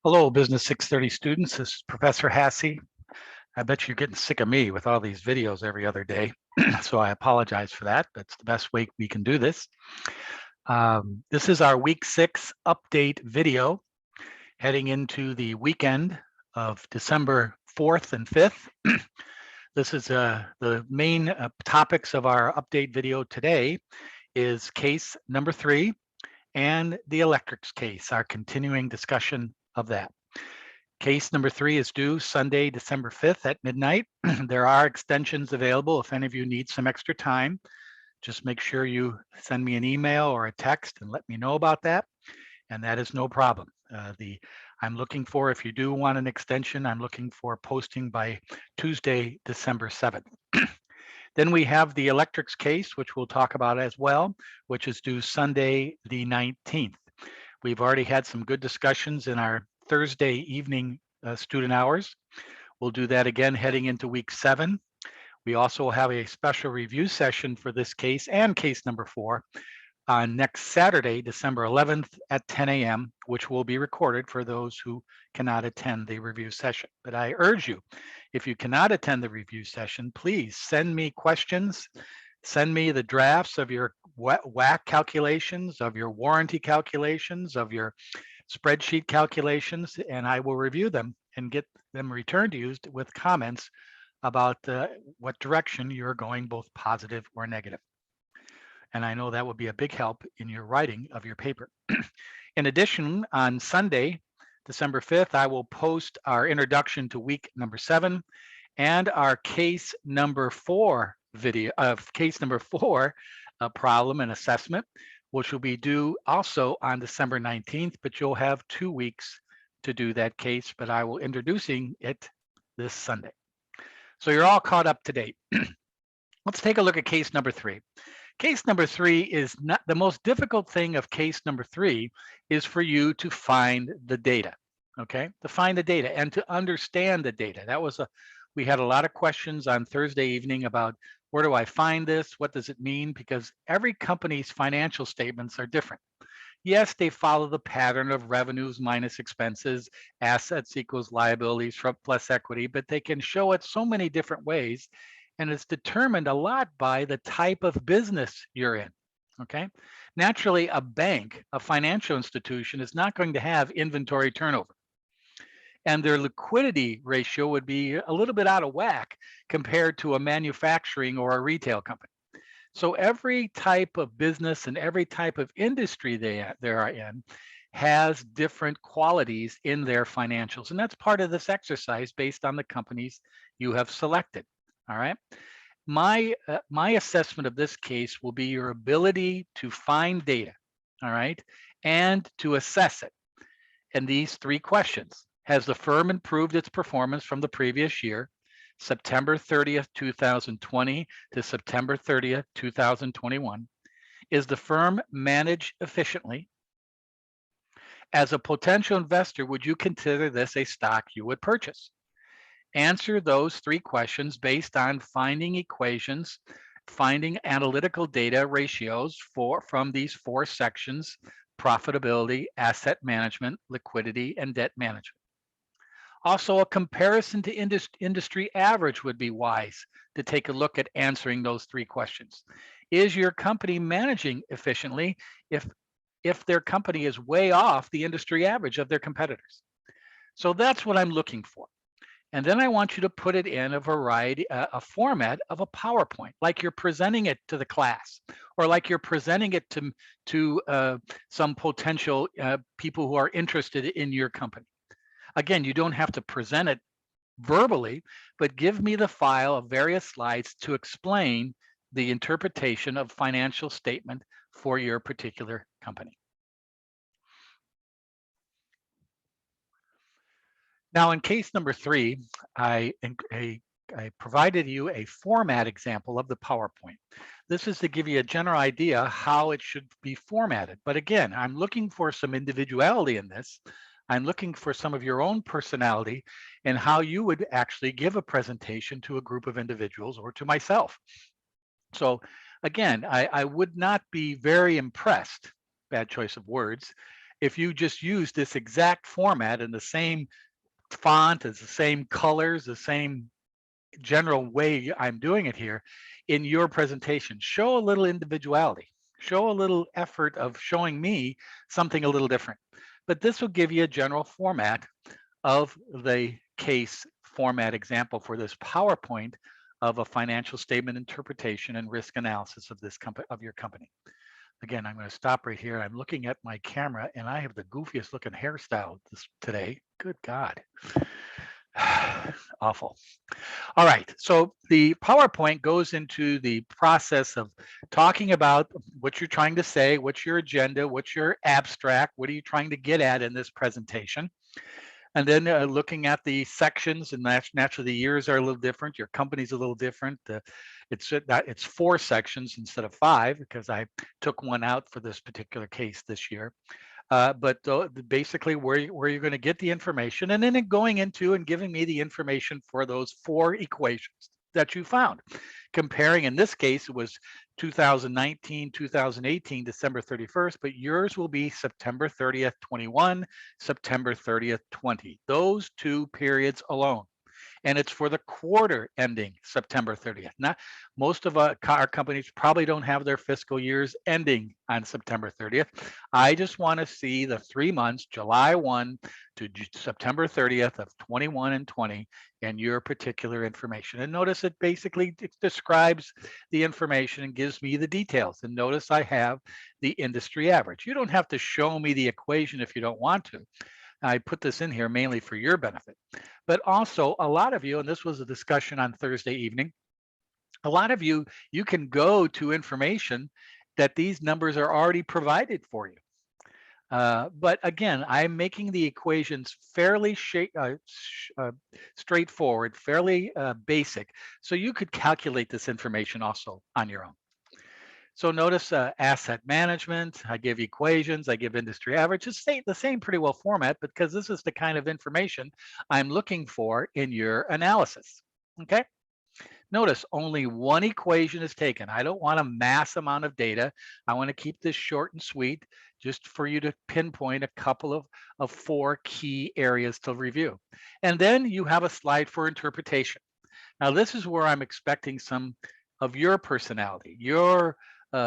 Hello, Business 630 students. This is Professor Hassey. I bet you're getting sick of me with all these videos every other day. So I apologize for that. That's the best way we can do this. This is our week 6 update video heading into the weekend of December 4th and 5th. This is the main topics of our update video today is case number 3 and the electrics case, our continuing discussion of that. Case number 3 is due Sunday, December 5th at midnight. There are extensions available if any of you need some extra time. Just make sure you send me an email or a text and let me know about that. And that is no problem. I'm looking for, if you do want an extension, I'm looking for posting by Tuesday, December 7th. Then we have the electrics case, which we'll talk about as well, which is due Sunday, the 19th. We've already had some good discussions in our Thursday evening student hours. We'll do that again heading into week 7. We also have a special review session for this case and case number 4 on next Saturday, December 11th at 10 a.m., which will be recorded for those who cannot attend the review session. But I urge you, if you cannot attend the review session, please send me questions, send me the drafts of your WAC calculations, of your warranty calculations, of your spreadsheet calculations, and I will review them and get them returned to you with comments about what direction you're going, both positive or negative. And I know that will be a big help in your writing of your paper. In addition, on Sunday, December 5th, I will post our introduction to week number 7 and our case number 4 video of case number 4 problem and assessment, which will be due also on December 19th, but you'll have 2 weeks to do that case, but I will introducing it this Sunday. So you're all caught up to date. Let's take a look at case number 3. Case number 3 is not the most difficult thing of case number 3 is for you to find the data, okay? To find the data and to understand the data. We had a lot of questions on Thursday evening about where do I find this? What does it mean? Because every company's financial statements are different. Yes, they follow the pattern of revenues minus expenses, assets equals liabilities plus equity, but they can show it so many different ways. And it's determined a lot by the type of business you're in, okay? Naturally, a bank, a financial institution, is not going to have inventory turnover. And their liquidity ratio would be a little bit out of whack compared to a manufacturing or a retail company. So every type of business and every type of industry they are in has different qualities in their financials. And that's part of this exercise based on the companies you have selected. All right. My assessment of this case will be your ability to find data, all right, and to assess it. And these 3 questions. Has the firm improved its performance from the previous year, September 30th, 2020 to September 30th, 2021? Is the firm managed efficiently? As a potential investor, would you consider this a stock you would purchase? Answer those 3 questions based on finding equations, finding analytical data ratios from these 4 sections: profitability, asset management, liquidity, and debt management. Also, a comparison to industry average would be wise to take a look at answering those 3 questions. Is your company managing efficiently if their company is way off the industry average of their competitors? So that's what I'm looking for. And then I want you to put it in a variety, a format of a PowerPoint, like you're presenting it to the class, or like you're presenting it to some potential people who are interested in your company. Again, you don't have to present it verbally, but give me the file of various slides to explain the interpretation of financial statement for your particular company. Now, in case number 3, I provided you a format example of the PowerPoint. This is to give you a general idea how it should be formatted. But again, I'm looking for some individuality in this. I'm looking for some of your own personality and how you would actually give a presentation to a group of individuals or to myself. So again, I would not be very impressed, bad choice of words, if you just use this exact format and the same font, as the same colors, the same general way I'm doing it here in your presentation. Show a little individuality, show a little effort of showing me something a little different. But this will give you a general format of the case format example for this PowerPoint of a financial statement interpretation and risk analysis of this company, of your company. Again, I'm going to stop right here. I'm looking at my camera and I have the goofiest looking hairstyle today. Good God. Awful. All right, so the PowerPoint goes into the process of talking about what you're trying to say, what's your agenda, what's your abstract, what are you trying to get at in this presentation, and then looking at the sections, and naturally the years are a little different, your company's a little different. It's 4 sections instead of 5 because I took one out for this particular case this year. But basically where you're going to get the information, and then going into and giving me the information for those 4 equations that you found. Comparing, in this case, it was 2019, 2018, December 31st, but yours will be September 30th, 21, September 30th, 20. Those 2 periods alone. And it's for the quarter ending September 30th. Not most of our companies probably don't have their fiscal years ending on September 30th. I just want to see the 3 months, July 1 to September 30th of 21 and 20, and your particular information. And notice it basically describes the information and gives me the details. And notice I have the industry average. You don't have to show me the equation if you don't want to. I put this in here mainly for your benefit. But also a lot of you, and this was a discussion on Thursday evening, a lot of you can go to information that these numbers are already provided for you. But again, I'm making the equations fairly straightforward, fairly basic, so you could calculate this information also on your own. So notice asset management, I give equations, I give industry averages, the same pretty well format, because this is the kind of information I'm looking for in your analysis, okay? Notice only one equation is taken. I don't want a mass amount of data. I want to keep this short and sweet, just for you to pinpoint a couple of 4 key areas to review. And then you have a slide for interpretation. Now this is where I'm expecting some of your personality, your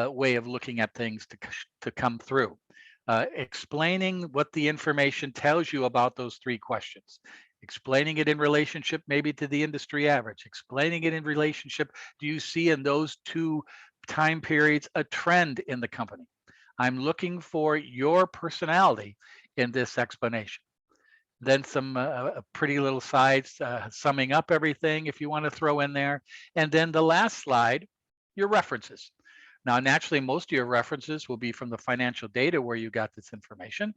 way of looking at things to come through. Explaining what the information tells you about those 3 questions. Explaining it in relationship maybe to the industry average. Explaining it in relationship, do you see in those 2 time periods a trend in the company? I'm looking for your personality in this explanation. Then some pretty little slides summing up everything if you want to throw in there. And then the last slide, your references. Now, naturally, most of your references will be from the financial data where you got this information.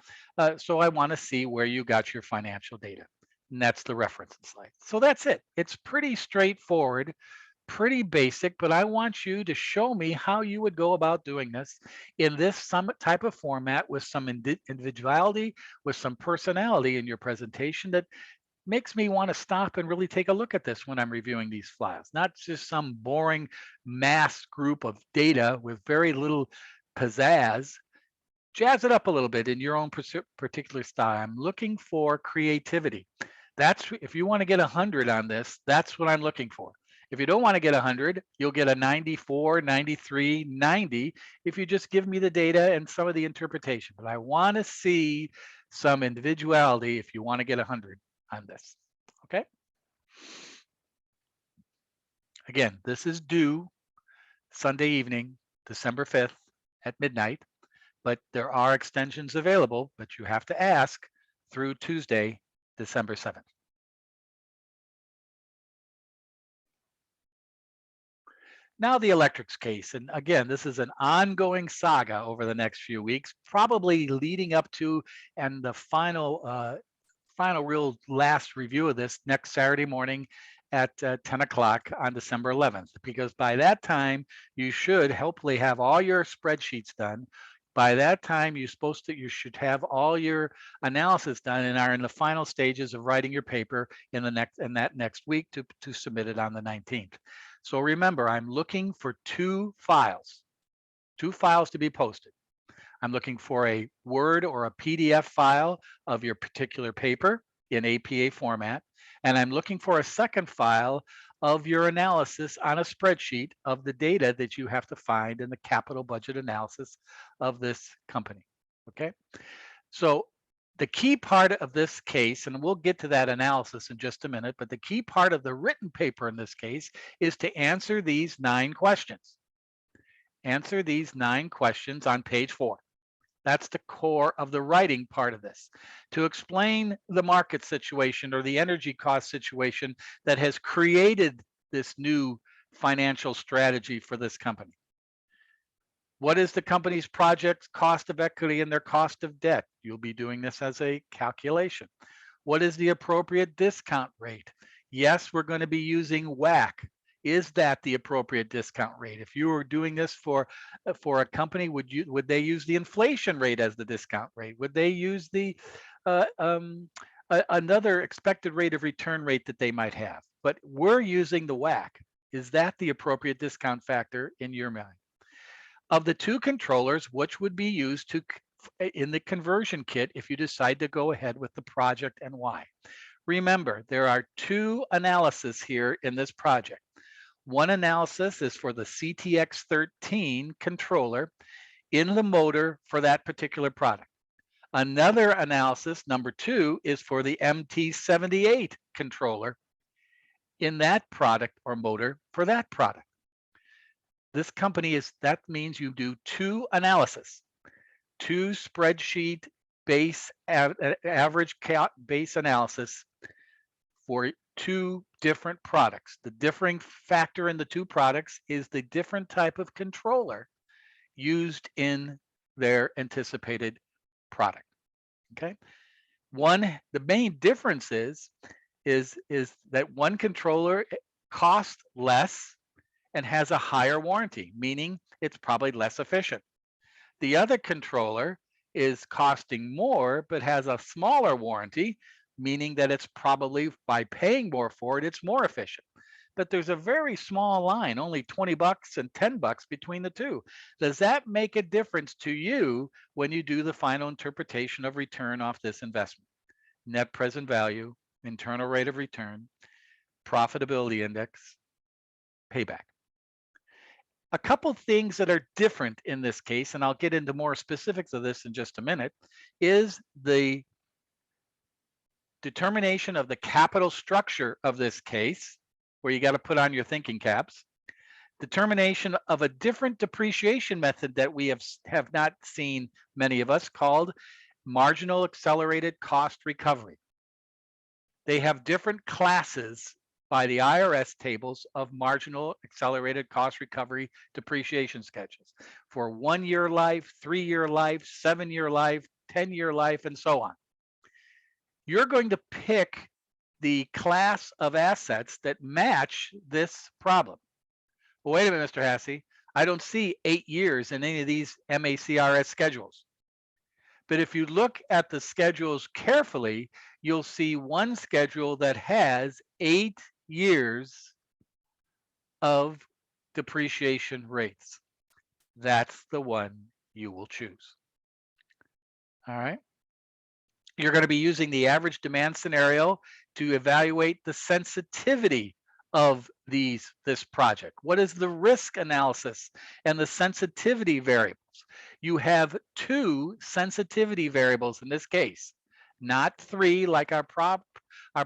So I want to see where you got your financial data. And that's the reference slide. So that's it. It's pretty straightforward, pretty basic, but I want you to show me how you would go about doing this in this some type of format with some individuality, with some personality in your presentation that makes me want to stop and really take a look at this when I'm reviewing these files, not just some boring mass group of data with very little pizzazz. Jazz it up a little bit in your own particular style. I'm looking for creativity. That's, if you want to get 100 on this, that's what I'm looking for. If you don't want to get 100, you'll get a 94, 93, 90 if you just give me the data and some of the interpretation. But I want to see some individuality if you want to get 100 on this, okay? Again, this is due Sunday evening, December 5th at midnight, but there are extensions available, but you have to ask through Tuesday, December 7th. Now the electrics case, and again, this is an ongoing saga over the next few weeks, probably leading up to and the final real last review of this next Saturday morning at 10 o'clock on December 11th, because by that time you should hopefully have all your spreadsheets done. By that time you should have all your analysis done and are in the final stages of writing your paper in that next week to submit it on the 19th. So remember, I'm looking for 2 files to be posted. I'm looking for a Word or a PDF file of your particular paper in APA format. And I'm looking for a second file of your analysis on a spreadsheet of the data that you have to find in the capital budget analysis of this company. Okay. So the key part of this case, and we'll get to that analysis in just a minute, but the key part of the written paper in this case is to answer these 9 questions. Answer these 9 questions on page 4. That's the core of the writing part of this. To explain the market situation or the energy cost situation that has created this new financial strategy for this company. What is the company's project cost of equity and their cost of debt? You'll be doing this as a calculation. What is the appropriate discount rate? Yes, we're going to be using WACC. Is that the appropriate discount rate? If you were doing this for a company, would they use the inflation rate as the discount rate? Would they use the another expected rate of return rate that they might have? But we're using the WACC. Is that the appropriate discount factor in your mind? Of the 2 controllers, which would be used in the conversion kit if you decide to go ahead with the project and why? Remember, there are 2 analyses here in this project. One analysis is for the CTX13 controller in the motor for that particular product. Another analysis, number 2, is for the MT78 controller in that product or motor for that product. This company that means you do 2 analysis, 2 spreadsheet base average base analysis for 2 different products. The differing factor in the 2 products is the different type of controller used in their anticipated product. Okay. The main difference is that one controller costs less and has a higher warranty, meaning it's probably less efficient. The other controller is costing more, but has a smaller warranty, meaning that it's probably, by paying more for it, it's more efficient. But there's a very small line, only 20 bucks and 10 bucks between the 2. Does that make a difference to you when you do the final interpretation of return off this investment? Net present value, internal rate of return, profitability index, payback. A couple things that are different in this case, and I'll get into more specifics of this in just a minute, is the determination of the capital structure of this case, where you got to put on your thinking caps, determination of a different depreciation method that we have not seen, many of us, called marginal accelerated cost recovery. They have different classes by the IRS tables of marginal accelerated cost recovery depreciation schedules for 1-year life, 3-year life, 7-year life, 10-year life, and so on. You're going to pick the class of assets that match this problem. Well, wait a minute, Mr. Hasse. I don't see 8 years in any of these MACRS schedules. But if you look at the schedules carefully, you'll see one schedule that has 8 years of depreciation rates. That's the one you will choose. All right. You're going to be using the average demand scenario to evaluate the sensitivity of this project. What is the risk analysis and the sensitivity variables? You have 2 sensitivity variables in this case, not 3 like our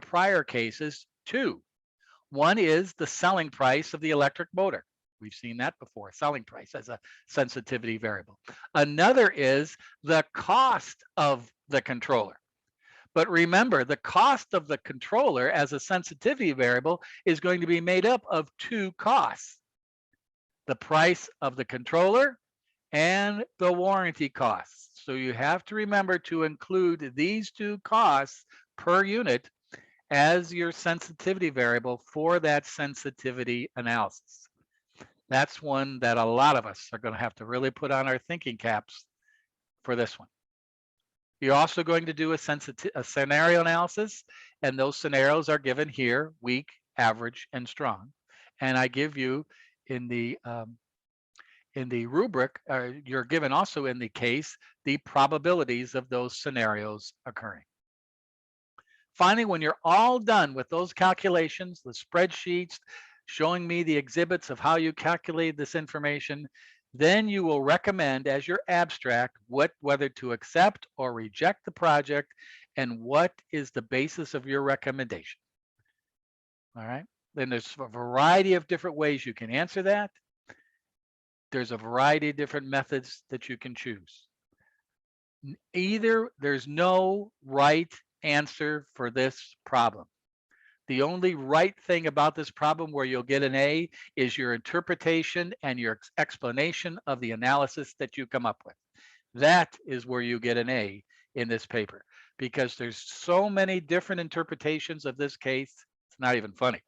prior cases, 2. One is the selling price of the electric motor. We've seen that before, selling price as a sensitivity variable. Another is the cost of the controller. But remember, the cost of the controller as a sensitivity variable is going to be made up of 2 costs: the price of the controller and the warranty costs. So you have to remember to include these 2 costs per unit as your sensitivity variable for that sensitivity analysis. That's one that a lot of us are going to have to really put on our thinking caps for this one. You're also going to do a scenario analysis, and those scenarios are given here: weak, average, and strong. And I give you in the in the rubric, you're given also in the case, the probabilities of those scenarios occurring. Finally, when you're all done with those calculations, the spreadsheets showing me the exhibits of how you calculate this information, then you will recommend as your abstract whether to accept or reject the project and what is the basis of your recommendation. All right. Then there's a variety of different ways you can answer that. There's a variety of different methods that you can choose. There's no right answer for this problem. The only right thing about this problem where you'll get an A is your interpretation and your explanation of the analysis that you come up with. That is where you get an A in this paper, because there's so many different interpretations of this case, it's not even funny.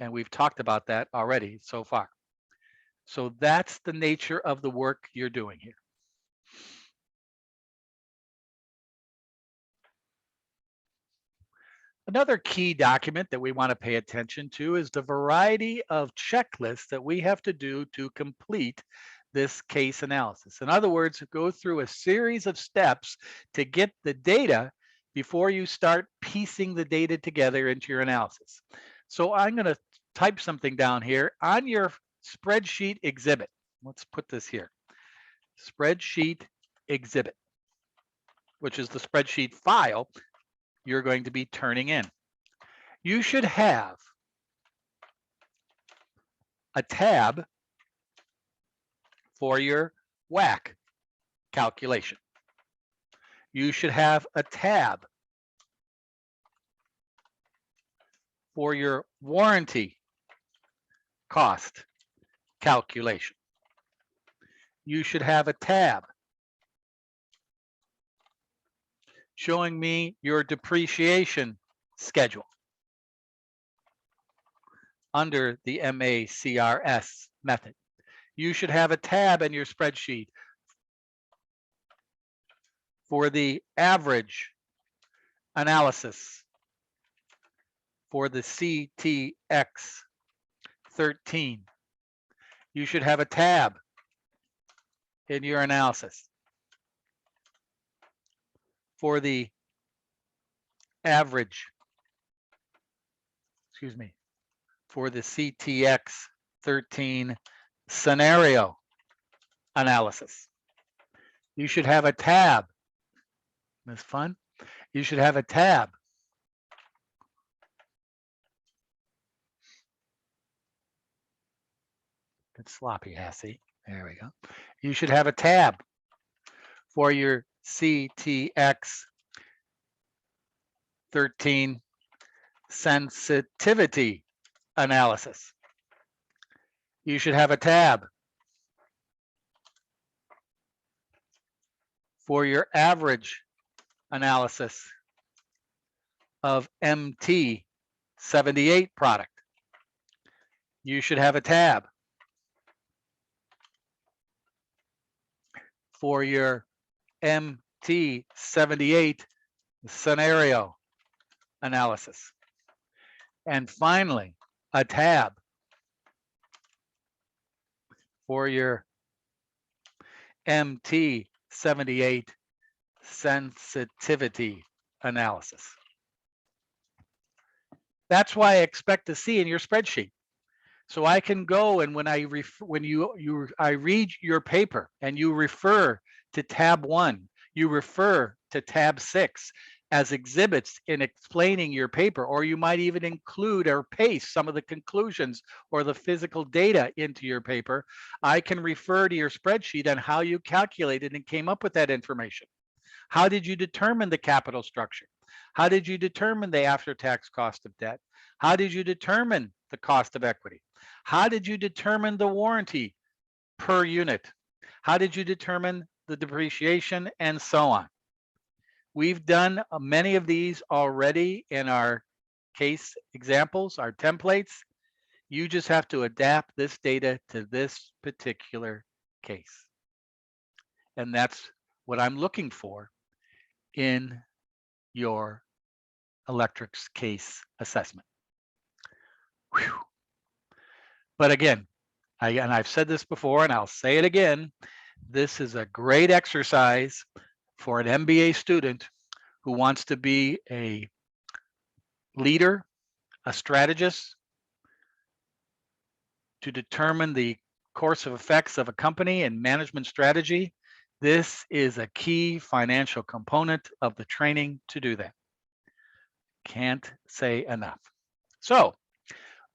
And we've talked about that already so far. So that's the nature of the work you're doing here. Another key document that we want to pay attention to is the variety of checklists that we have to do to complete this case analysis. In other words, go through a series of steps to get the data before you start piecing the data together into your analysis. So I'm going to type something down here on your spreadsheet exhibit. Let's put this here. Spreadsheet exhibit, which is the spreadsheet file you're going to be turning in. You should have a tab for your WAC calculation. You should have a tab for your warranty cost calculation. You should have a tab showing me your depreciation schedule under the MACRS method. You should have a tab in your spreadsheet for the average analysis for the CTX 13. You should have a tab in your analysis for the average, for the CTX 13 scenario analysis. You should have a tab. That's fun. You should have a tab It's sloppy, Hassie. There we go. You should have a tab for your CTX 13 sensitivity analysis. You should have a tab for your average analysis of MT78 product. You should have a tab for your MT78 scenario analysis. And finally, a tab for your MT78 sensitivity analysis. That's what I expect to see in your spreadsheet. So I can go and when I read your paper and you refer to tab 1, you refer to tab 6 as exhibits in explaining your paper, or you might even include or paste some of the conclusions or the physical data into your paper. I can refer to your spreadsheet on how you calculated and came up with that information. How did you determine the capital structure? How did you determine the after-tax cost of debt? How did you determine the cost of equity? How did you determine the warranty per unit? How did you determine the depreciation and so on? We've done many of these already in our case examples, our templates. You just have to adapt this data to this particular case. And that's what I'm looking for in your electrics case assessment. Whew. But again, And I've said this before and I'll say it again. This is a great exercise for an MBA student who wants to be a leader, a strategist, to determine the course of effects of a company and management strategy. This is a key financial component of the training to do that. Can't say enough. So,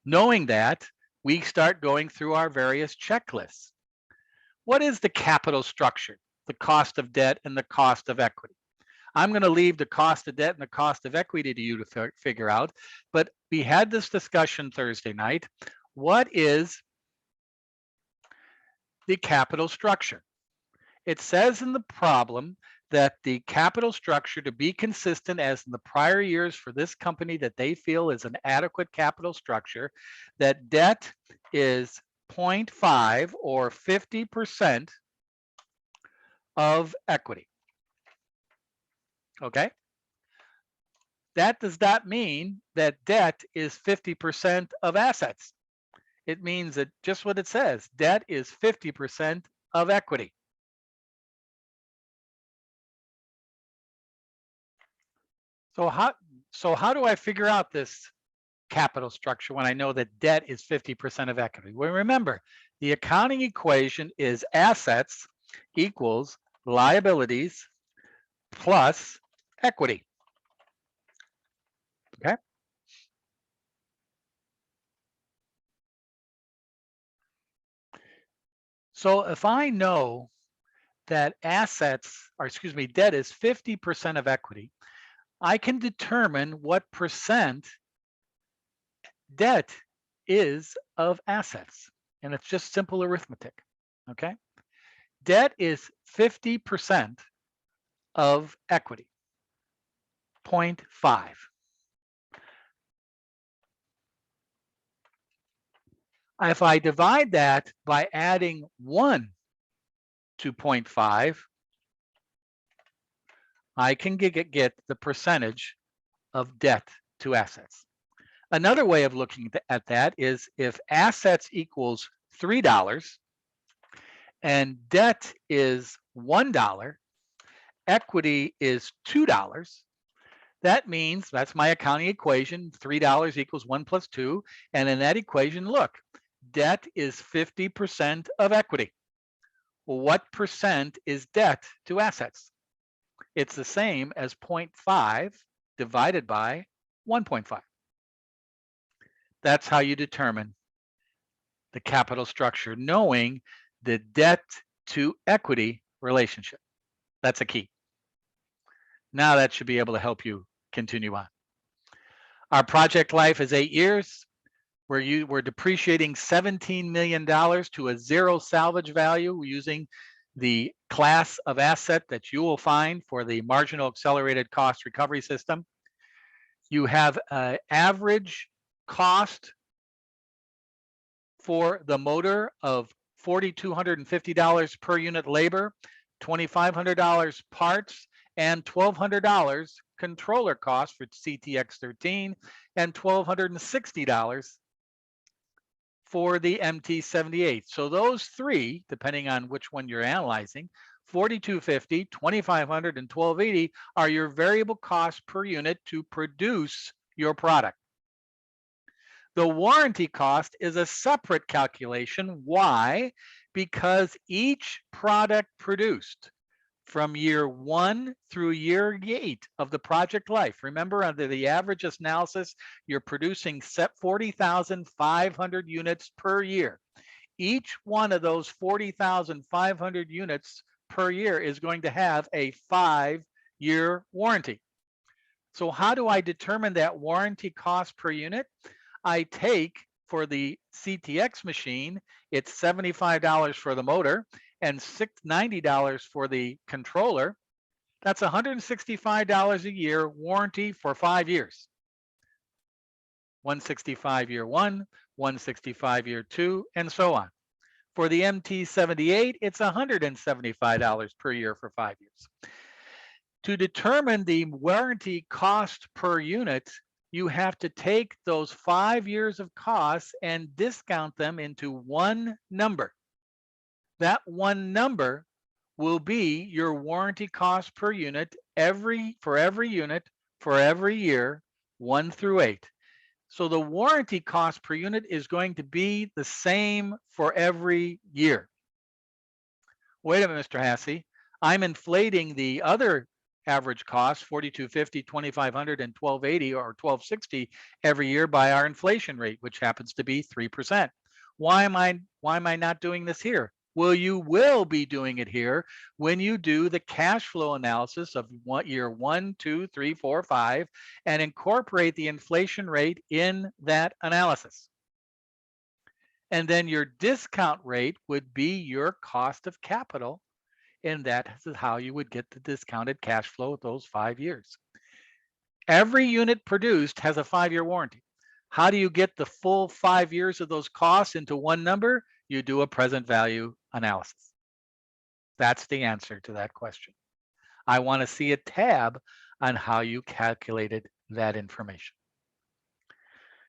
knowing that, we start going through our various checklists. What is the capital structure? The cost of debt and the cost of equity. I'm going to leave the cost of debt and the cost of equity to you to figure out, but we had this discussion Thursday night. What is the capital structure? It says in the problem that the capital structure to be consistent as in the prior years for this company that they feel is an adequate capital structure, that debt is 0.5 or 50% of equity. Okay? That does not mean that debt is 50% of assets. It means that just what it says, debt is 50% of equity. So how do I figure out this capital structure when I know that debt is 50% of equity? Well, remember, the accounting equation is assets equals liabilities plus equity. Okay? So if I know that debt is 50% of equity, I can determine what percent debt is of assets. And it's just simple arithmetic. Okay? Debt is 50% of equity, 0.5. If I divide that by adding 1 to 0.5, I can get the percentage of debt to assets. Another way of looking at that is if assets equals $3 and debt is $1, equity is $2. That means that's my accounting equation. $3 equals 1 plus 2. And in that equation, look, debt is 50% of equity. Well, what percent is debt to assets? It's the same as 0.5 divided by 1.5. That's how you determine the capital structure, knowing the debt to equity relationship. That's a key. Now that should be able to help you continue on. Our project life is 8 years. We're depreciating $17 million to a zero salvage value using the class of asset that you will find for the marginal accelerated cost recovery system. You have an average cost for the motor of $4,250 per unit labor, $2,500 parts, and $1,200 controller costs for CTX13, and $1,260 for the MT78. So those three, depending on which one you're analyzing, $4,250, $2,500, and $1,280 are your variable costs per unit to produce your product. The warranty cost is a separate calculation. Why? Because each product produced from year 1 through year 8 of the project life. Remember, under the average analysis, you're producing 40,500 units per year. Each one of those 40,500 units per year is going to have a 5-year warranty. So how do I determine that warranty cost per unit? I take, for the CTX machine, it's $75 for the motor and $90 for the controller. That's $165 a year warranty for 5 years. $165 year 1, $165 year 2, and so on. For the MT78, it's $175 per year for 5 years. To determine the warranty cost per unit, you have to take those 5 years of costs and discount them into one number. That one number will be your warranty cost per unit for every unit for every year, 1 through 8. So the warranty cost per unit is going to be the same for every year. Wait a minute, Mr. Hassey. I'm inflating the other average cost, 4250, 2500, and 1280 or 1260 every year by our inflation rate, which happens to be 3%. Why am I not doing this here? Well, you will be doing it here when you do the cash flow analysis of year 1, 2, 3, 4, 5, and incorporate the inflation rate in that analysis. And then your discount rate would be your cost of capital, and that is how you would get the discounted cash flow of those 5 years. Every unit produced has a 5-year warranty. How do you get the full 5 years of those costs into one number? You do a present value analysis. That's the answer to that question. I want to see a tab on how you calculated that information.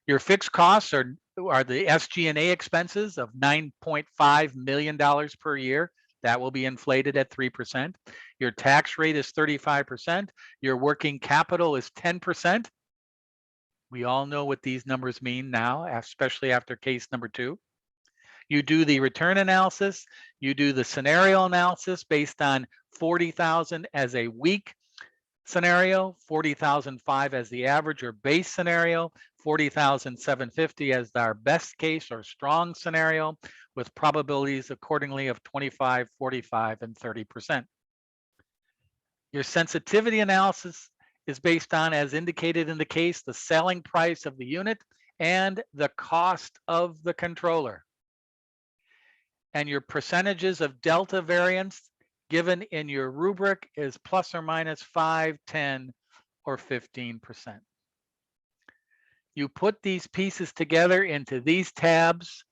Your fixed costs are the SG&A expenses of $9.5 million per year. That will be inflated at 3%. Your tax rate is 35%. Your working capital is 10%. We all know what these numbers mean now, especially after case number 2. You do the return analysis. You do the scenario analysis based on 40,000 as a weak scenario, 40,005 as the average or base scenario, 40,750 as our best case or strong scenario, with probabilities accordingly of 25, 45, and 30%. Your sensitivity analysis is based on, as indicated in the case, the selling price of the unit and the cost of the controller. And your percentages of delta variance given in your rubric is plus or minus 5, 10, or 15%. You put these pieces together into these tabs.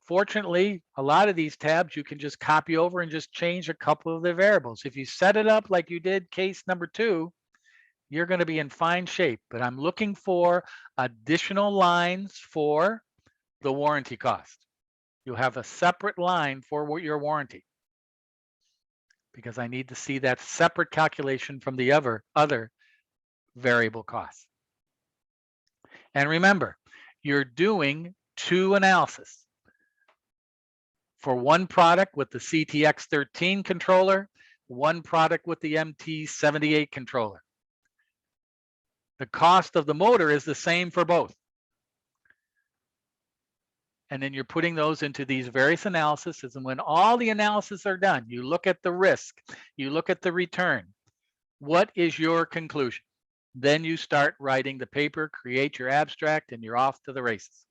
Fortunately, a lot of these tabs you can just copy over and just change a couple of the variables. If you set it up like you did case number 2, you're going to be in fine shape. But I'm looking for additional lines for the warranty cost. You'll have a separate line for your warranty, because I need to see that separate calculation from the other variable costs. And remember, you're doing 2 analyses. For one product with the CTX13 controller, one product with the MT78 controller. The cost of the motor is the same for both. And then you're putting those into these various analyses. And when all the analyses are done, you look at the risk, you look at the return. What is your conclusion? Then you start writing the paper, create your abstract, and you're off to the races.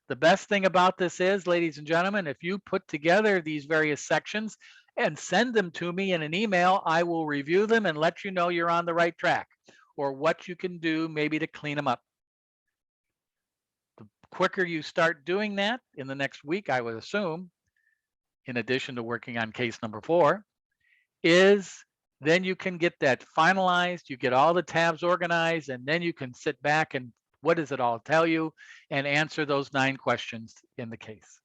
The best thing about this is, ladies and gentlemen, if you put together these various sections and send them to me in an email, I will review them and let you know you're on the right track, or what you can do maybe to clean them up. The quicker you start doing that in the next week, I would assume, in addition to working on case number 4, is then you can get that finalized, you get all the tabs organized, and then you can sit back and what does it all tell you, and answer those 9 questions in the case.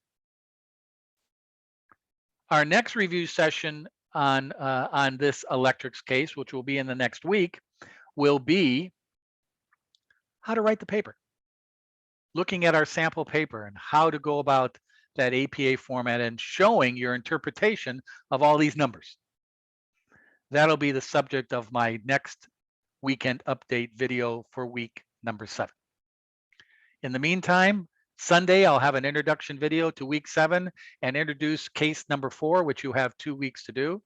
Our next review session on this electrics case, which will be in the next week, will be how to write the paper. Looking at our sample paper and how to go about that APA format and showing your interpretation of all these numbers. That'll be the subject of my next weekend update video for week number 7. In the meantime, Sunday, I'll have an introduction video to week 7 and introduce case number 4, which you have 2 weeks to do.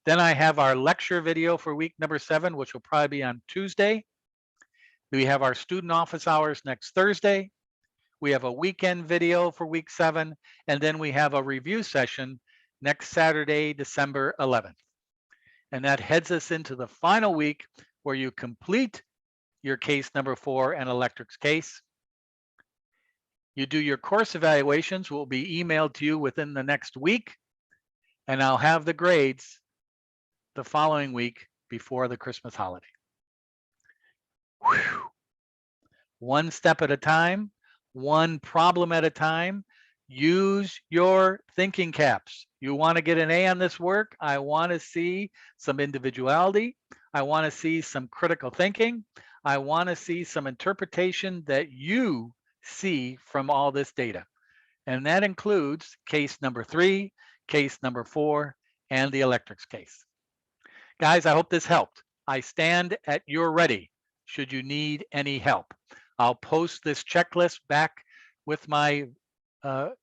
Then I have our lecture video for week number 7, which will probably be on Tuesday. We have our student office hours next Thursday. We have a weekend video for week 7, and then we have a review session next Saturday, December 11th. And that heads us into the final week where you complete your case number 4 and electrics case. You do your course evaluations, will be emailed to you within the next week, and I'll have the grades the following week before the Christmas holiday. Whew. One step at a time, one problem at a time. Use your thinking caps. You want to get an A on this work? I want to see some individuality. I want to see some critical thinking. I want to see some interpretation that you see from all this data. And that includes case number 3, case number 4, and the electrics case. Guys, I hope this helped. I stand at your ready should you need any help. I'll post this checklist back with my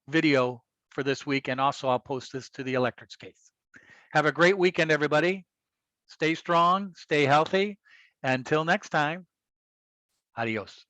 video for this week, and also I'll post this to the electrics case. Have a great weekend, everybody. Stay strong, stay healthy. Until next time, adios.